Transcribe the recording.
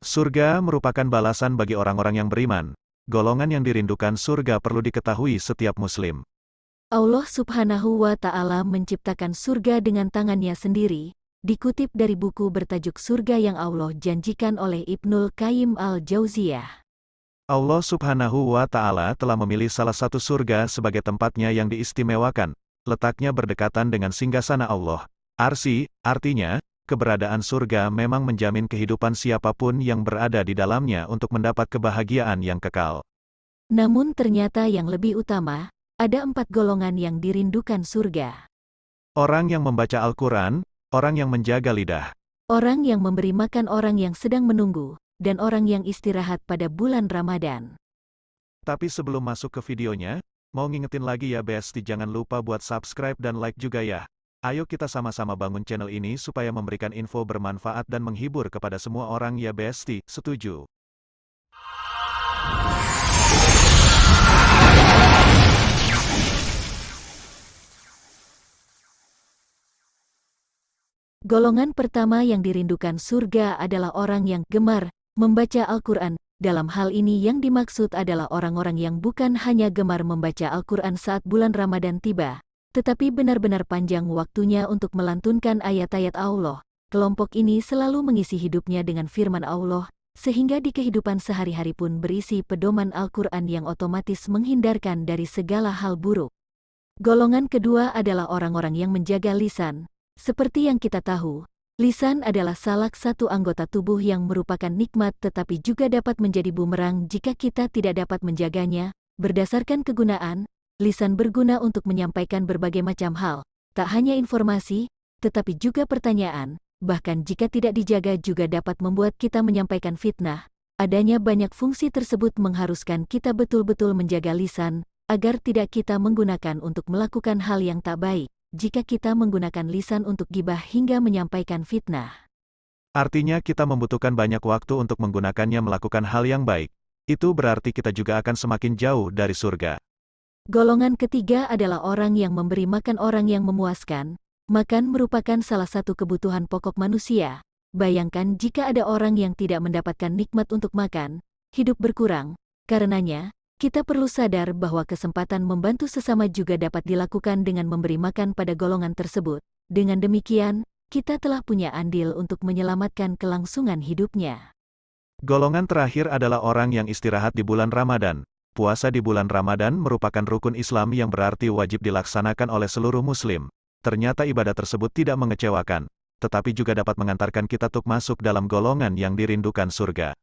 Surga merupakan balasan bagi orang-orang yang beriman. Golongan yang dirindukan surga perlu diketahui setiap muslim. Allah Subhanahu wa Ta'ala menciptakan surga dengan tangannya sendiri, dikutip dari buku bertajuk Surga yang Allah Janjikan oleh Ibnul Qayyim al-Jauziyah. Allah Subhanahu wa Ta'ala telah memilih salah satu surga sebagai tempatnya yang diistimewakan. Letaknya berdekatan dengan singgasana Allah. Arsy, artinya, keberadaan surga memang menjamin kehidupan siapapun yang berada di dalamnya untuk mendapat kebahagiaan yang kekal. Namun ternyata yang lebih utama, ada 4 golongan yang dirindukan surga. Orang yang membaca Al-Quran, orang yang menjaga lidah, Orang yang memberi makan orang yang sedang menunggu, dan orang yang istirahat pada bulan Ramadan. Tapi sebelum masuk ke videonya, mau ngingetin lagi ya Besti, jangan lupa buat subscribe dan like juga ya. Ayo kita sama-sama bangun channel ini supaya memberikan info bermanfaat dan menghibur kepada semua orang ya Besti, setuju? Golongan pertama yang dirindukan surga adalah orang yang gemar membaca Al-Quran. Dalam hal ini yang dimaksud adalah orang-orang yang bukan hanya gemar membaca Al-Quran saat bulan Ramadan tiba, tetapi benar-benar panjang waktunya untuk melantunkan ayat-ayat Allah. Kelompok ini selalu mengisi hidupnya dengan firman Allah, sehingga di kehidupan sehari-hari pun berisi pedoman Al-Quran yang otomatis menghindarkan dari segala hal buruk. Golongan kedua adalah orang-orang yang menjaga lisan. Seperti yang kita tahu, lisan adalah salah satu anggota tubuh yang merupakan nikmat tetapi juga dapat menjadi bumerang jika kita tidak dapat menjaganya. Berdasarkan kegunaan, lisan berguna untuk menyampaikan berbagai macam hal, tak hanya informasi, tetapi juga pertanyaan, bahkan jika tidak dijaga juga dapat membuat kita menyampaikan fitnah. Adanya banyak fungsi tersebut mengharuskan kita betul-betul menjaga lisan, agar tidak kita menggunakan untuk melakukan hal yang tak baik. Jika kita menggunakan lisan untuk gibah hingga menyampaikan fitnah, Artinya kita membutuhkan banyak waktu untuk menggunakannya melakukan hal yang baik. Itu berarti kita juga akan semakin jauh dari surga. golongan ketiga adalah orang yang memberi makan orang yang memuaskan. Makan merupakan salah satu kebutuhan pokok manusia. Bayangkan jika ada orang yang tidak mendapatkan nikmat untuk makan, hidup berkurang. Karenanya, kita perlu sadar bahwa kesempatan membantu sesama juga dapat dilakukan dengan memberi makan pada golongan tersebut. Dengan demikian, kita telah punya andil untuk menyelamatkan kelangsungan hidupnya. Golongan terakhir adalah orang yang istirahat di bulan Ramadan. Puasa di bulan Ramadan merupakan rukun Islam yang berarti wajib dilaksanakan oleh seluruh muslim. Ternyata ibadah tersebut tidak mengecewakan, tetapi juga dapat mengantarkan kita untuk masuk dalam golongan yang dirindukan surga.